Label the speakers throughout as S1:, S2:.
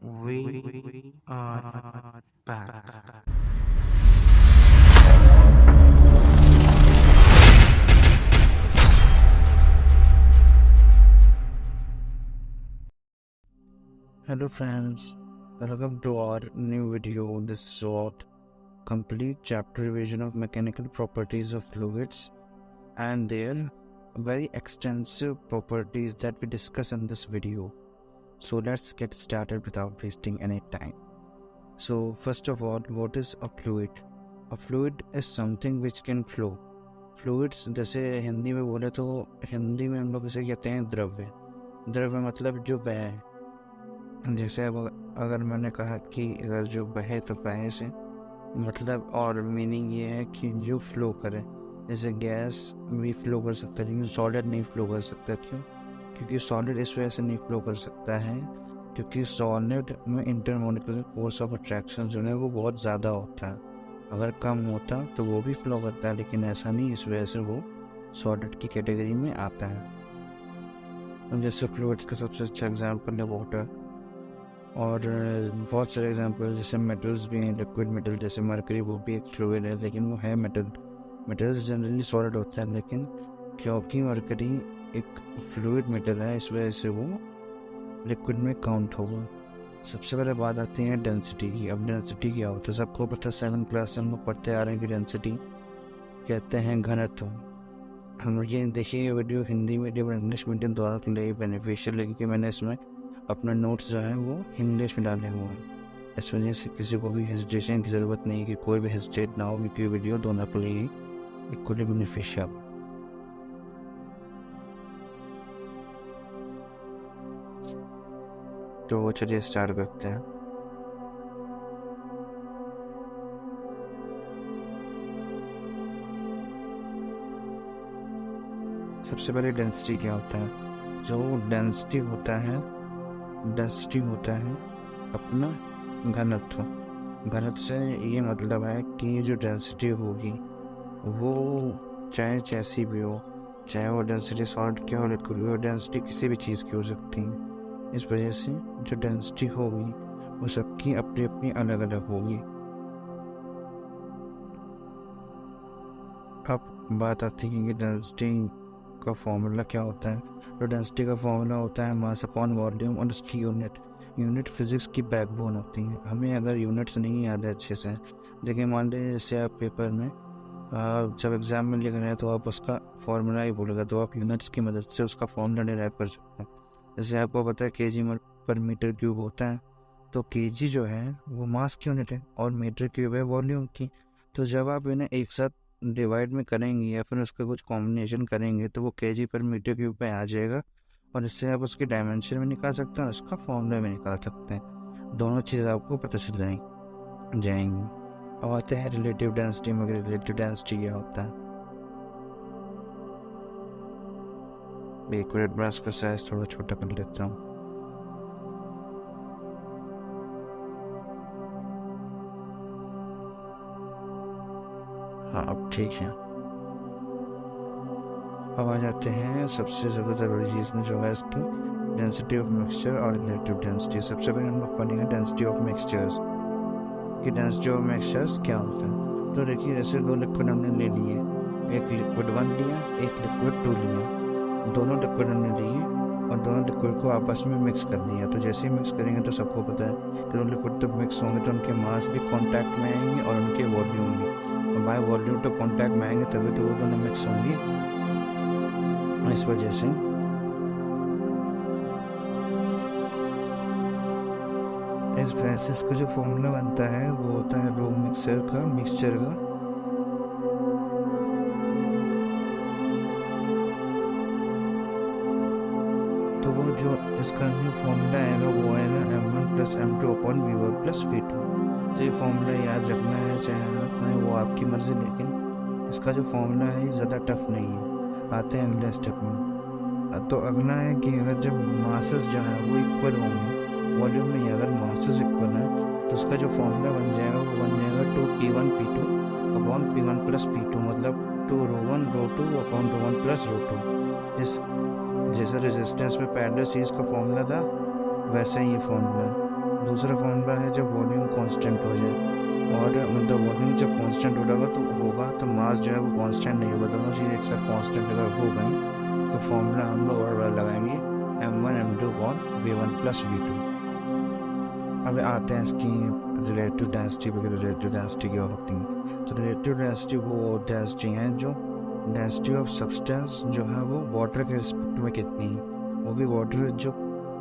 S1: We are back.
S2: Hello friends, welcome to our new video. This is what complete chapter revision of mechanical properties of fluids and their very extensive properties that we discuss in this video. So let's get started without wasting any time. So first of all, what is a fluid? A fluid is something which can flow. Fluids जैसे हिंदी में बोले तो हिंदी में हम लोग इसे कहते हैं द्रव्य। द्रव्य मतलब जो बह है। जैसे अब अगर मैंने कहा कि अगर जो बहे तो बहे से मतलब और मीनिंग ये है कि जो फ्लो करे। जैसे गैस भी फ्लो कर सकता है लेकिन सॉलिड नहीं फ्लो कर सकता। क्यों? क्योंकि सॉलिड इस वजह से नहीं फ्लो कर सकता है क्योंकि सॉलिड में इंटरमोलिकुलर फोर्स ऑफ अट्रैक्शन जो है वो बहुत ज़्यादा होता है। अगर कम होता तो वो भी फ्लो करता है, लेकिन ऐसा नहीं, इस वजह से वो सॉलिड की कैटेगरी में आता है। जैसे फ्लूइड्स का सबसे अच्छा एग्जांपल है वाटर, और बहुत सारे एग्जांपल जैसे मेटल्स भी हैं। लिक्विड मेटल जैसे मरकरी वो भी एक फ्लूइड है लेकिन वो है मेटल। मेटल्स जनरली सॉलिड होता है लेकिन क्योंकि मरकरी एक फ्लूइड मेटल है इस वजह से वो लिक्विड में काउंट होगा। सबसे पहले बात आती है डेंसिटी की। अब डेंसिटी क्या होता है सबको पता है, 7th क्लास से हम लोग पढ़ते आ रहे हैं कि डेंसिटी कहते हैं घनत्व। हम ये देखिए ये वीडियो हिंदी मीडियम और इंग्लिश मीडियम दोनों के लिए बेनिफिशियल है क्योंकि मैंने इसमें अपना नोट्स जो है वो इंग्लिश में डाले हुए हैं। इस वजह से किसी को भी हेजिटेशन की ज़रूरत नहीं है कि कोई भी हेजिटेट ना हो क्योंकि वीडियो दोनों के लिए इक्वली बेनिफिशियल। तो चलिए स्टार्ट करते हैं। सबसे पहले डेंसिटी क्या होता है? जो डेंसिटी होता है अपना घनत्व। घनत्व से ये मतलब है कि जो डेंसिटी होगी वो चाहे जैसी भी हो, चाहे वो डेंसिटी सॉलिड की हो लिक्विड की हो, डेंसिटी किसी भी चीज़ की हो सकती है। इस वजह से जो डेंसिटी होगी वो सबकी अपनी अपनी अलग अलग होगी। अब बात आती है कि डेंसिटी का फॉर्मूला क्या होता है। तो डेंसिटी का फॉर्मूला होता है मास अपॉन वॉल्यूम और उसकी यूनिट फिजिक्स की बैकबोन होती है। हमें अगर यूनिट्स नहीं याद है अच्छे से, देखिए मान लीजिए जैसे आप पेपर में जब एग्ज़ाम में लिख रहे हैं तो आप उसका फॉर्मूला ही बोलेगा तो आप यूनिट्स की मदद से उसका फॉर्मूला डिराइव कर सकते हैं। जैसे आपको पता है kg पर मीटर क्यूब होता है, तो kg जो है वो मास की यूनिट है और मीटर क्यूब है वॉल्यूम की। तो जब आप इन्हें एक साथ डिवाइड में करेंगे या फिर उसका कुछ कॉम्बिनेशन करेंगे तो वो kg पर मीटर क्यूब पे आ जाएगा और इससे आप उसकी डायमेंशन भी निकाल सकते हैं और उसका फॉर्मूला भी निकाल सकते हैं। दोनों चीज़ आपको पता चल जाएंगी। अब आते हैं रिलेटिव डेंसिटी में। रिलेटिव डेंसिटी क्या होता है? एक मिनट में इसका साइज थोड़ा छोटा कर लेता हूँ। हाँ अब ठीक है। अब आ जाते हैं सबसे ज़्यादा ज़रूरी चीज़ में जो है इसकी डेंसिटी ऑफ मिक्सचर और रिलेटिव डेंसिटी। सबसे पहले हम लोग पढ़ेंगे डेंसिटी ऑफ मिक्सचर्स कि डेंसिटी ऑफ मिक्सचर्स क्या होता है। तो देखिए जैसे दो लिक्विड हमने ले लिए, एक लिक्विड 1 लिया एक लिक्विड 2 लिया। दोनों लिक्विड हमने लिए और दोनों लिक्विड को आपस में मिक्स कर दिया। तो जैसे ही मिक्स करेंगे तो सबको पता है कि दोनों लिक्विड जब मिक्स होंगे तो उनके मास भी कॉन्टैक्ट में आएंगे और उनके वॉल्यूम भी, और बाय वॉल्यूम तो कॉन्टैक्ट में आएंगे तभी तो वो दोनों मिक्स होंगी। इस वजह से इस बेसिस का जो फॉर्मूला बनता है वो होता है रो मिक्सचर का तो वो जो इसका जो फॉर्मूला आएगा वो आएगा m1 plus m2 upon v1 plus v2। तो ये फॉर्मूला याद रखना है चाहे ना रखना है वो आपकी मर्ज़ी, लेकिन इसका जो फॉर्मूला है ये ज़्यादा टफ नहीं है। आते हैं अगले स्टेप में। तो अगला है कि अगर जब मासेस जो है वो इक्वल होंगे वॉल्यूम में, अगर मासेस इक्वल है तो उसका जो फॉर्मूला बन जाएगा वो बन जाएगा 2p1 p2 upon p1 plus p2, मतलब 2 ρ1 ρ2 अपॉन ρ1 प्लस ρ2। जैसा रेजिस्टेंस में पैरेलल सीरीज का फॉर्मूला था वैसा ही ये फॉर्मूला है। दूसरा फॉर्मूला है जब वॉल्यूम कांस्टेंट हो जाए, और मतलब वॉल्यूम जब कांस्टेंट होगा तो मास जो है वो कांस्टेंट नहीं होगा, दोनों चीज़ एक साथ कांस्टेंट अगर हो गई तो फॉर्मूला हम लोग और लगाएंगे m1 m2 upon v1 plus v2। अब आते हैं इसकी रिलेटिव डेंसिटी वगैरह। रिलेटिव डेंसिटी क्या होती है? तो रिलेटिव डेंसिटी वो डेंसिटी है जो डेंसिटी ऑफ सब्सटेंस जो है वो वाटर के रिस्पेक्ट में कितनी है, वो भी वाटर जो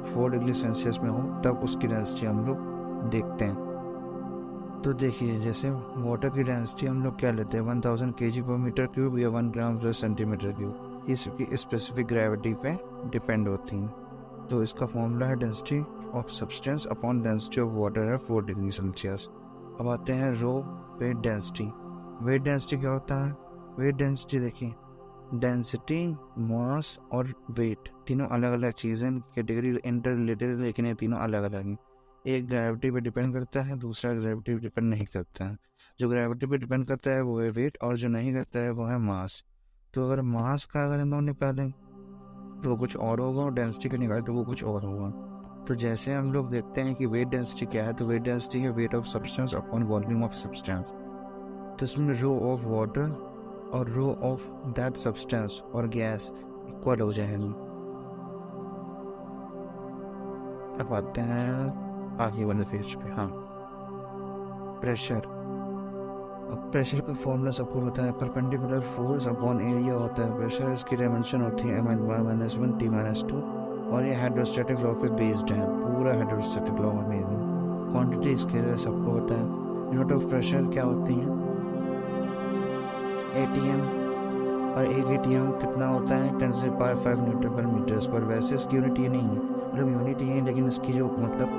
S2: 4 डिग्री सेल्सियस में हो तब उसकी डेंसिटी हम लोग देखते हैं। तो देखिए जैसे वाटर की डेंसिटी हम लोग क्या लेते हैं 1000 kg पर मीटर क्यूब या 1 ग्राम पर सेंटीमीटर क्यूब, इसकी स्पेसिफिक ग्रेविटी पे डिपेंड होती है। तो इसका फॉर्मूला है density of substance upon density of water है 4 डिग्री सेल्सियस। अब आते हैं रो वेट डेंसिटी। वेट डेंसिटी क्या होता है? वेट डेंसिटी देखिए, डेंसिटी, मास और वेट तीनों अलग अलग चीज़ें, कैटेगरी इंटर रिलेटेड लेकिन ये तीनों अलग अलग हैं। एक ग्रेविटी पे डिपेंड करता है, दूसरा ग्रेविटी पे डिपेंड नहीं करता है। जो ग्रेविटी पे डिपेंड करता है वो है वेट, और जो नहीं करता है वो है मास। तो अगर मास का अगर हम लोग निकालें तो वो कुछ और होगा, और डेंसिटी का निकालें तो वो कुछ और होगा। तो जैसे हम लोग देखते हैं कि वेट डेंसिटी क्या है, तो वेट डेंसिटी है weight of substance upon volume of substance. तो इसमें रो ऑफ वाटर और रो ऑफ दैट सब्सटेंस और गैस इक्वल हो जाएगी। अब आते हैं आगे वाले पेज पे। हाँ, प्रेशर। अब प्रेशर का फॉर्मूला सबको पता है, परपेंडिकुलर फोर्स अपॉन एरिया होता है प्रेशर। इसकी डायमेंशन होती है m1 t-2, और ये हाइड्रोस्टैटिक लॉ पे बेस्ड है, पूरा हाइड्रोस्टैटिक लॉ में। क्वांटिटी स्केलर सबको पता है। यूनिट ऑफ प्रेशर क्या होती है? ATM, और एक ATM कितना होता है 10⁵ न्यूटन पर मीटर। पर वैसे इसकी यूनिट ये नहीं है, मतलब यूनिट ये है, लेकिन इसकी जो मतलब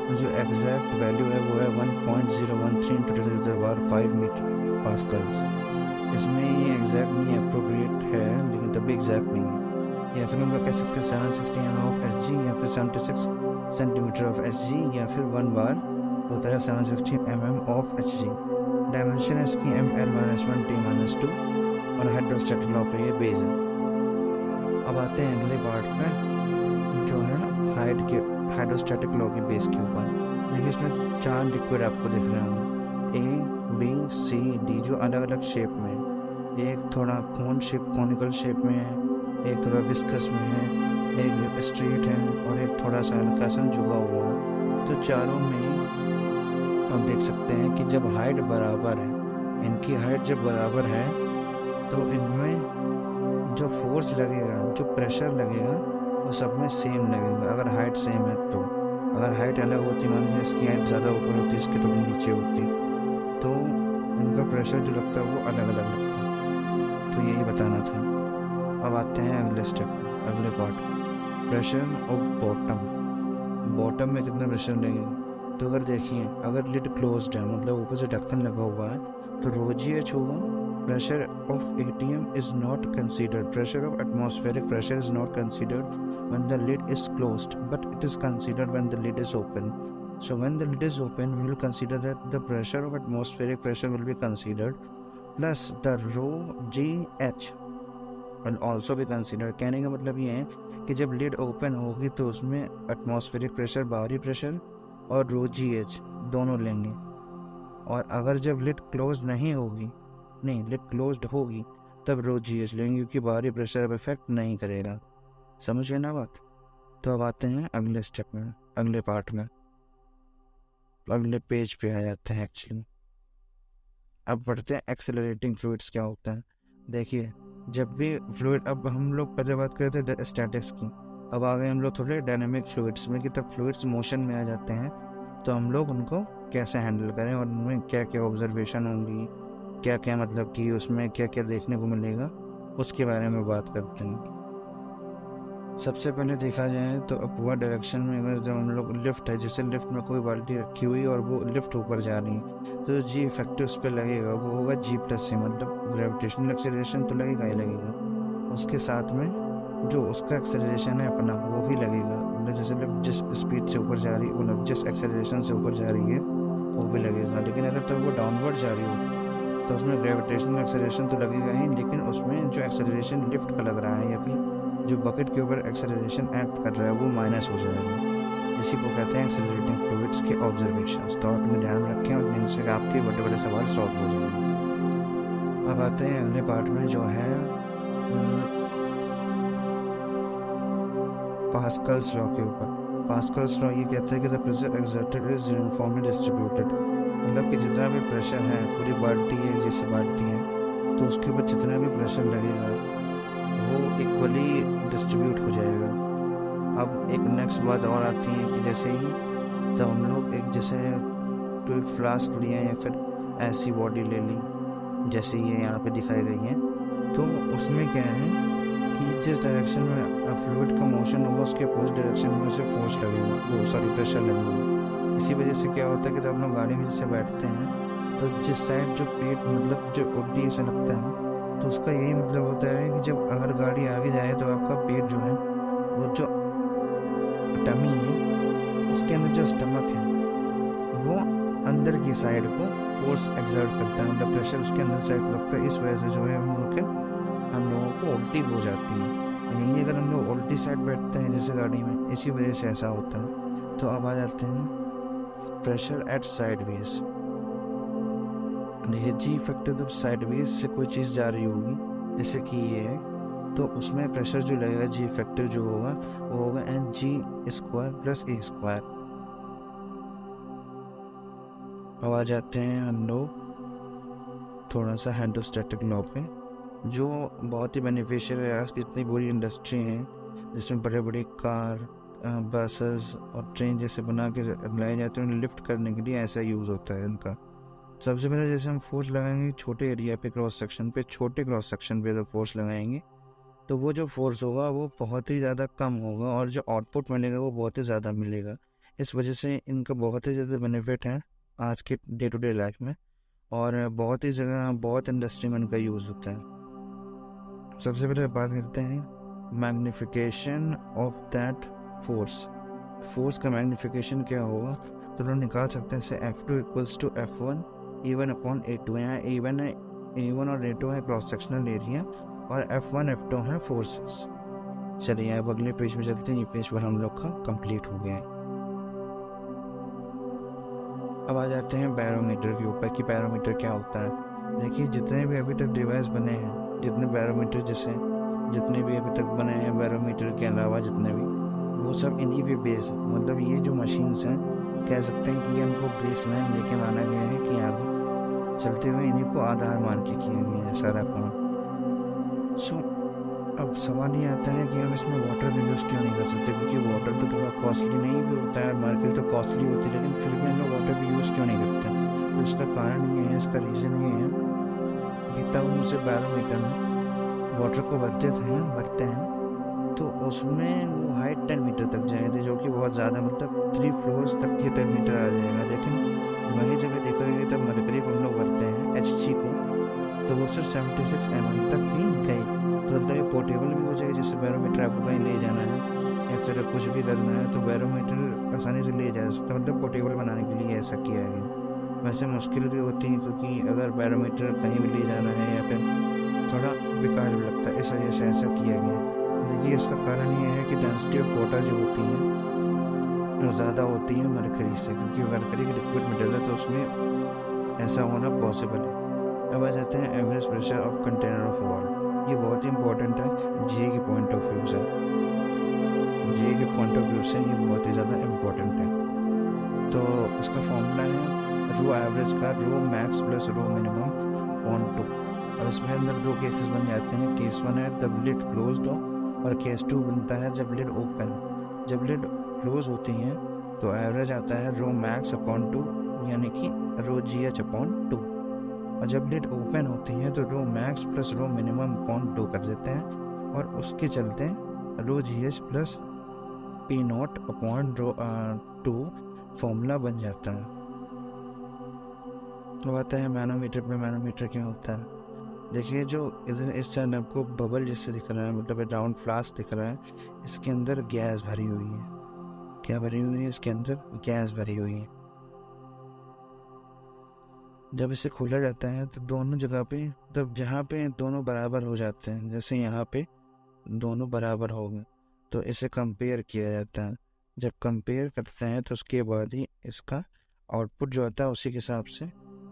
S2: जो एग्जैक्ट वैल्यू है वो है 1.013 × 10⁵ मीटर पास्कल्स। इसमें ये एग्जैक्ट नहीं अप्रोप्रिएट है, लेकिन तभी एग्जैक्ट नहीं है। या फिर हम लोग कह सकते हैं 760 mm ऑफ Hg, या फिर 76 सेंटीमीटर ऑफ Hg, या फिर 1 बार होता है 760 mm ऑफ Hg। डायमेंशन है इसकी ml-1 t-2, और हाइड्रोस्टैटिक लॉ पे ये बेस है। अब आते हैं अगले पार्ट में जो है हाइट के हाइड्रोस्टैटिक लॉ के बेस के ऊपर। देखिए इसमें 4 लिक्विड आपको दिख रहे होंगे, A, B, C, D, जो अलग अलग शेप में। एक थोड़ा कोन शेप, कॉनिकल शेप में है, एक थोड़ा विस्कस में है, एक स्ट्रेट है, और एक थोड़ा सा हल्का सा झुका हुआ है। तो चारों में हम देख सकते हैं कि जब हाइट बराबर है, इनकी हाइट जब बराबर है तो इनमें जो फोर्स लगेगा, जो प्रेशर लगेगा, वो सब में सेम लगेगा अगर हाइट सेम है तो। अगर हाइट अलग होती, मान लीजिए इसकी हाइट ज़्यादा ऊपर होती, इसकी थोड़ी नीचे होती, तो इनका प्रेशर जो लगता है वो अलग अलग लगता है। तो यही बताना था। अब आते हैं अगले स्टेप, अगले part, pressure of bottom. Bottom में कितना प्रेशर लगेगा? तो अगर देखिए, अगर लिड क्लोज्ड है, मतलब ऊपर से ढक्कन लगा हुआ है, तो ρgh होगा। Pressure of ATM is not considered. Pressure of atmospheric pressure is not considered when the lid is closed, but it is considered when the lid is open. So when the lid is open, we will consider that the pressure of atmospheric pressure will be considered, plus the ρgh will also be considered. कहने का मतलब ये है कि जब lid open होगी तो उसमें एटमॉस्फेरिक प्रेशर, बाहरी प्रेशर, और ρgh दोनों लेंगे। और अगर जब लिड क्लोज नहीं होगी, लिड क्लोज्ड होगी, तब ρgh लेंगे, क्योंकि बाहरी प्रेशर अब इफेक्ट नहीं करेगा। समझ गए ना बात? तो अब आते हैं अगले स्टेप में, अगले पार्ट में, अगले पेज पे आ जाते हैं एक्चुअली। अब पढ़ते हैं एक्सेलरेटिंग फ्लूइड्स क्या होता है। देखिए, जब भी फ्लूइड, अब हम लोग पहले बात करते थे स्टैटिक्स की, अब आ गए हम लोग थोड़े डायनेमिक फ्लूइड्स में, कि तब फ्लूइड्स मोशन में आ जाते हैं तो हम लोग उनको कैसे हैंडल करें, और उनमें क्या क्या ऑब्जर्वेशन होंगी, क्या क्या मतलब कि उसमें क्या क्या देखने को मिलेगा, उसके बारे में बात करते हैं। सबसे पहले देखा जाए तो अपवर्ड डायरेक्शन में, अगर जब हम लोग लिफ्ट है, जैसे लिफ्ट में कोई बाल्टी रखी हुई और वो लिफ्ट ऊपर जा रही है, तो जी इफेक्ट उस पर लगेगा वो होगा G+, मतलब ग्रेविटेशनल एक्सेलरेशन तो लगेगा ही लगेगा। उसके साथ में जो उसका एक्सेलरेशन है अपना, वो भी लगेगा, मतलब जैसे लिफ्ट जिस स्पीड से ऊपर जा रही है, मतलब जिस एक्सेलरेशन से ऊपर जा रही है वो भी लगेगा। लेकिन अगर तो वो डाउनवर्ड जा रही हो तो उसमें ग्रेविटेशनल एक्सेलरेशन तो लगेगा ही, लेकिन उसमें जो एक्सेलरेशन लिफ्ट का लग रहा है या फिर जो बकेट के ऊपर एक्सेलरेशन एक्ट कर रहा है वो माइनस हो जाएगा। इसी को कहते हैं एक्सेलरेटिंग फ्लूइड्स इसके ऑब्जर्वेशंस। तो आप ध्यान रखें और इनसे आपके बड़े बड़े सवाल सॉल्व हो जाएंगे। अब आते हैं अगले पार्ट में जो है पास्कल्स लॉ के ऊपर। पास्कल्स लॉ ये कहता है कि the pressure exerted is uniformly distributed, मतलब कि जितना भी प्रेशर है, पूरी बाल्टी है जैसे बाल्टी है, तो उसके ऊपर जितना भी प्रेशर लगेगा वो इक्वली डिस्ट्रीब्यूट हो जाएगा। अब एक नेक्स्ट बात और आती है कि जैसे ही जब हम लोग एक जैसे कोई फ्लास्क लिया या फिर ऐसी बॉडी ले ली जैसे ये यहाँ पे दिखाई गई है, तो उसमें क्या है कि जिस डायरेक्शन में फ्लूइड का मोशन होगा उसके अपोजिट डायरेक्शन में उसे फोर्स लगेगा, वो सॉरी प्रेशर लगेगा। इसी वजह से क्या होता है कि जब हम लोग गाड़ी में जैसे बैठते हैं तो जिस साइड जो पेट मतलब जो उल्टी ऐसा लगता है, तो उसका यही मतलब होता है कि जब अगर गाड़ी आगे जाए तो आपका पेट जो है वो जो टमी है उसके अंदर जो स्टमक है वो अंदर की साइड को फोर्स एक्सर्ट करता है, मतलब प्रेशर उसके अंदर साइड लगता है। इस वजह से जो है हम लोगों को उल्टी हो जाती है। यही अगर हम लोग उल्टी साइड बैठते हैं जैसे गाड़ी में, इसी वजह से ऐसा होता है। तो अब आ जाते हैं प्रेशर एट साइडवेज। देखिए जी फैक्टर जब साइडवेज से कोई चीज़ जा रही होगी जैसे कि ये है, तो उसमें प्रेशर जो लगेगा जी फैक्टर जो होगा वो होगा एन जी स्क्वायर प्लस ए स्क्वायर। अब आ जाते हैं हम लोग थोड़ा सा हाइड्रोस्टैटिक लॉ पे, जो बहुत ही बेनिफिशियल है। आज कितनी बुरी इंडस्ट्री हैं जिसमें बड़े बड़े कार, बसेस और ट्रेन जैसे बना के लाए जाते हैं, उन्हें लिफ्ट करने के लिए ऐसा यूज़ होता है इनका। सबसे पहले जैसे हम फोर्स लगाएंगे छोटे एरिया पे, क्रॉस सेक्शन पे, छोटे क्रॉस सेक्शन पे जब फोर्स लगाएंगे तो वो जो फोर्स होगा वो बहुत ही ज़्यादा कम होगा और जो आउटपुट मिलेगा वो बहुत ही ज़्यादा मिलेगा। इस वजह से इनका बहुत ही ज़्यादा बेनिफिट है आज के डे टू डे लाइफ में, और बहुत ही जगह बहुत इंडस्ट्री में इनका यूज़ होता है। सबसे पहले बात करते हैं magnification of that force. Force का मैग्निफिकेशन क्या होगा, तो लोग निकाल सकते हैं से F2 equals to F1 A1 upon A2। यहाँ A1 और A2 है क्रॉस सेक्शनल एरिया और F1 F2 है फोर्सेस। चलिए अब अगले पेज में चलते हैं। ये पेज पर हम लोग का कंप्लीट हो गया है। अब आ जाते हैं बैरोमीटर के ऊपर कि बैरोमीटर क्या होता है। देखिए जितने भी अभी तक डिवाइस बने हैं, जितने बैरोमीटर जैसे जितने भी अभी तक बने हैं बैरोमीटर के अलावा जितने भी, वो सब इन्हीं पे बेस है। मतलब ये जो मशीन्स हैं कह सकते हैं कि इनको बेस लाइन लेके माना गया है कि आगे चलते हुए इन्हीं को आधार मान के किया गया है सारा काम। सो अब सवाल ये आता है कि हम इसमें वाटर भी यूज़ क्यों नहीं कर सकते, क्योंकि वाटर तो थोड़ा कॉस्टली नहीं भी होता है, मार्केट तो कॉस्टली होती है, लेकिन फिर भी हम लोग वाटर भी यूज़ क्यों नहीं करते। तो इसका कारण ये है, इसका रीज़न ये है कि तब हम उसे बैरोमीटर में वाटर को भरते हैं तो उसमें वो हाइट 10 मीटर तक जाए थे, जो कि बहुत ज़्यादा मतलब 3 फ्लोर्स तक ये 10 मीटर आ जाएगा। लेकिन वही जगह देखा गया तब मरकरी को हम लोग भरते हैं HG को, तो वो सिर्फ 76 mm तक ही गई। तो मतलब ये पोर्टेबल भी हो जाएगा, जैसे बैरोमीटर आपको कहीं ले जाना है या फिर कुछ भी करना है तो बैरोमीटर आसानी से ले जा सकता है। मतलब पोर्टेबल बनाने के लिए ऐसा किया गया। वैसे मुश्किल भी होती है क्योंकि अगर बैरोमीटर कहीं भी ले जाना है या फिर थोड़ा बेकार भी लगता है, इस वजह से ऐसा किया गया। देखिए इसका कारण ये है कि डेंसिटी ऑफ वाटर जो होती है वो ज़्यादा होती है मरकरी से, क्योंकि मरकरी के लिक्विड मेटल है तो उसमें ऐसा होना पॉसिबल है। अब आ जाते हैं average pressure of container of water. ये बहुत ही इंपॉर्टेंट है जीए के पॉइंट ऑफ व्यू से। जीए के पॉइंट ऑफ व्यू से ये बहुत ही ज़्यादा इम्पोर्टेंट है। तो इसका फॉर्मूला है रो एवरेज का rho max plus rho minimum upon 2। और इसमें अंदर दो केसेस बन जाते हैं। केस 1 है जब लिड क्लोज्ड हो और केस 2 बनता है जब लिड ओपन। जब लिड क्लोज होती है तो एवरेज आता है रो मैक्स अपॉन 2 यानी कि रो GH अपॉन 2। और जब लिड ओपन होती है तो rho max plus rho minimum upon 2 कर देते हैं और उसके चलते rho GH plus P0 upon rho 2 formula बन जाता है। तो आता है मैनोमीटर पे। मैनोमीटर क्या होता है, देखिए जो इधर इस साइड आपको बबल जैसे दिख रहा है, मतलब राउंड फ्लास्क दिख रहा है, इसके अंदर गैस भरी हुई है। क्या भरी हुई है, इसके अंदर गैस भरी हुई है। जब इसे खोला जाता है तो दोनों जगह पे, तब जहाँ पे दोनों बराबर हो जाते हैं, जैसे यहाँ पे दोनों बराबर हो गए तो इसे कंपेयर किया जाता है। जब कंपेयर करते हैं तो उसके बाद ही इसका आउटपुट जो आता है उसी के हिसाब से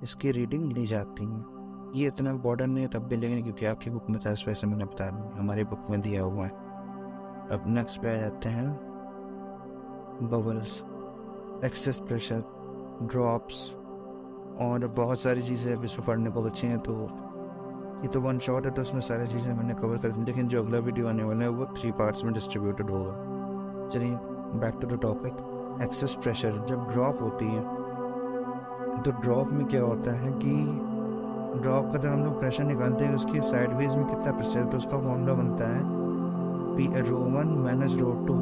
S2: इसकी रीडिंग ली जाती है। ये इतना इम्पोर्टेंट नहीं है तब भी, लेकिन क्योंकि आपकी बुक में था इस वजह से मैंने बता दिया, हमारी बुक में दिया हुआ है। अब नेक्स्ट पे आ जाते हैं बबल्स, एक्सेस प्रेशर, ड्रॉप्स और बहुत सारी चीज़ें अब इसमें पढ़ने को बची हैं। तो ये तो वन शॉट है तो उसमें सारी चीज़ें मैंने कवर कर दी, लेकिन जो अगला वीडियो आने वाला है वो 3 पार्ट्स में डिस्ट्रीब्यूटेड होगा। चलिए back to the topic. Excess pressure जब ड्रॉप होती है तो ड्रॉप में क्या होता है कि ड्रॉप का जब हम लोग प्रेशर निकालते हैं उसकी साइडवेज में कितना प्रेशर, तो उसका फॉर्मूला बनता है ρ1 - ρ2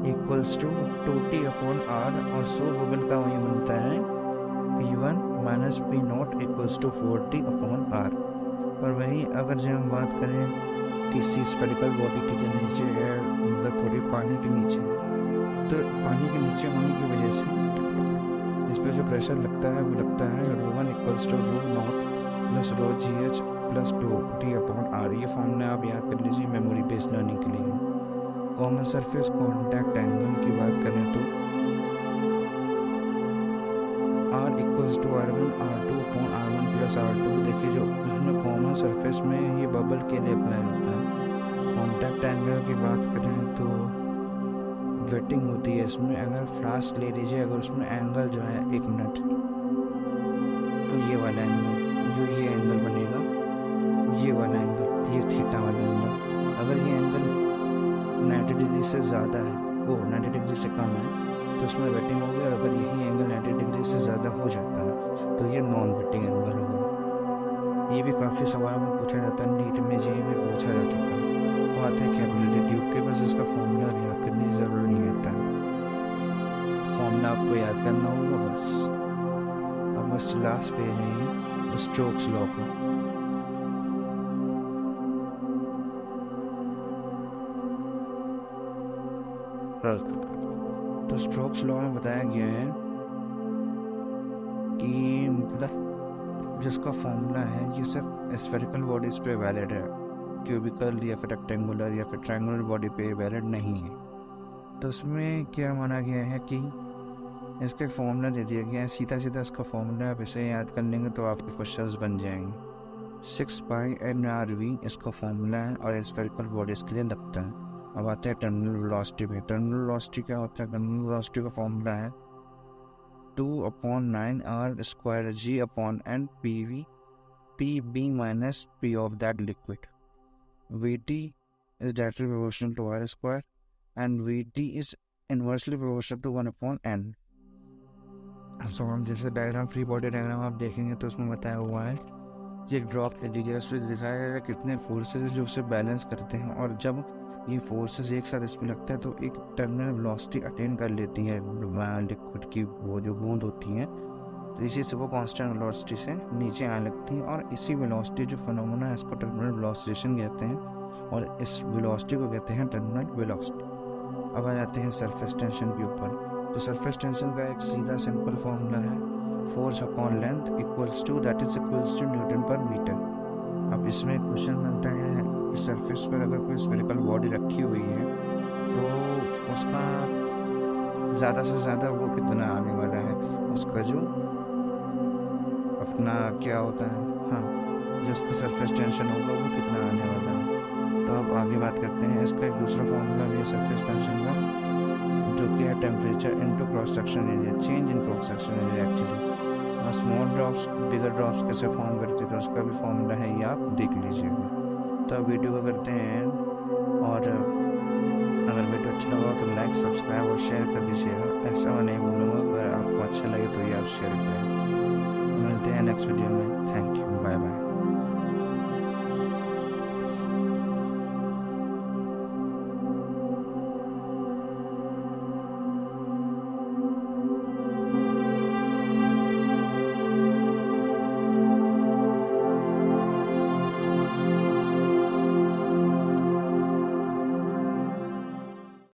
S2: इक्वल्स टू 2T/R, और सो बबल का वही बनता है P1 - P0 equals to 4T/R। और वही अगर जब हम बात करें किसी स्फेरिकल बॉडी के जो नीचे है, मतलब थोड़ी पानी के नीचे, तो पानी के नीचे होने की वजह से इस पर जो प्रेशर लगता है वो लगता है ρ1 equals to ρ0 plus ρgh plus 2T/R। ये फॉर्मूला आप याद कर लीजिए मेमोरी बेस्ड लर्निंग के लिए। कॉमन सरफेस कॉन्टैक्ट एंगल की बात करें तो R equals to R1 plus R2। देखिए जो इसमें कॉमन सरफेस में ये बबल के लिए अप्लाई होता है। कॉन्टैक्ट एंगल की बात करें तो वेटिंग होती है इसमें। अगर फ्लास्क ले लीजिए, अगर उसमें एंगल जो है 1 मिनट, तो ये वाला एंगल, जो ये एंगल बनेगा, ये वाला एंगल, ये थीटा वाला एंगल, अगर ये एंगल 90 डिग्री से ज़्यादा है, वो 90 डिग्री से कम है, तो उसमें वेटिंग होगी। और अगर यही एंगल 90 डिग्री से ज़्यादा हो जाता है तो ये नॉन वेटिंग एंगल होगा। ये भी काफ़ी सवाल में पूछा जाता है, नीट में जी में पूछा जा चुका है। वो आता है कैपेबिलिटी ट्यूब के, बस इसका फॉर्मूला याद करने की ज़रूरत नहीं होता है, फॉर्मूला आपको याद करना होगा बस। अब बस लास्ट पेज है स्टोक्स लॉ का। तो स्टोक्स लॉ में बताया गया है कि मतलब जिसका फॉर्मूला है ये सिर्फ स्फेरिकल बॉडीज पे वैलिड है, क्यूबिकल या फिर रेक्टेंगुलर या फिर ट्रायंगुलर बॉडी पे वैलिड नहीं है। तो उसमें क्या माना गया है कि इसका फॉर्मूला दे दिया गया है, सीधा सीधा इसका फॉर्मूला आप इसे याद कर लेंगे तो आपके क्वेश्चंस बन जाएंगे। 6πnRV इसका फॉर्मूला है और स्फेरिकल बॉडीज के लिए लगता है। अब आते हैं टर्मिनल वेलोसिटी पे। टर्मिनल वेलोसिटी क्या होता है? टर्मिनल वेलोसिटी का फॉर्मूला है 2/9R² G/N PV minus P of that liquid. Vt is directly proportional to R² and Vt is inversely proportional to 1/n। तो हम जैसे डायग्राम, फ्री बॉडी डायग्राम आप देखेंगे तो उसमें बताया हुआ है कि एक ड्रॉप ले लीजिए, उसमें दिखाया जाएगा कितने फोर्सेस जो उसे बैलेंस करते हैं, और जब ये फोर्सेस एक साथ इसमें लगता है तो एक टर्मिनल वेलोसिटी अटेन कर लेती है लिक्विड की, वो जो बूंद होती है, तो इसी से वो कांस्टेंट वेलोसिटी से नीचे आने लगती है। और इसी वेलोसिटी जो फिनोमेना है इसको टर्मिनल वेलोसिटेशन कहते हैं, और इस वेलोसिटी को कहते हैं टर्मिनल वेलोसिटी। अब आ जाते हैं सरफेस टेंशन के ऊपर। तो सरफेस टेंशन का एक सीधा सिंपल फॉर्मूला है force upon length equals to newton per metre. अब इसमें क्वेश्चन बनता है कि सरफेस पर अगर कोई स्फेरिकल बॉडी रखी हुई है तो उसका ज़्यादा से ज़्यादा वो कितना आने वाला है, उसका जो अपना क्या होता है, हाँ, जो उसका सरफेस टेंशन होगा वो कितना आने वाला है। तो अब आगे बात करते हैं। इसका एक दूसरा फॉर्मूला भी है सरफेस टेंशन का, जो कि है temperature into cross section area, change in cross section area actually. और स्मॉल ड्रॉप्स बिगर ड्रॉप्स कैसे फॉर्म करते थे उसका भी फॉर्मूला है, ये आप देख लीजिएगा। तो अब वीडियो को करते हैं, और अगर वीडियो अच्छा लगा तो लाइक, सब्सक्राइब और शेयर कर दीजिएगा। ऐसा मैं नहीं बोलूँगा, अगर आपको अच्छा लगे तो ये आप शेयर करें। मिलते हैं नेक्स्ट वीडियो में। Thank you, bye bye.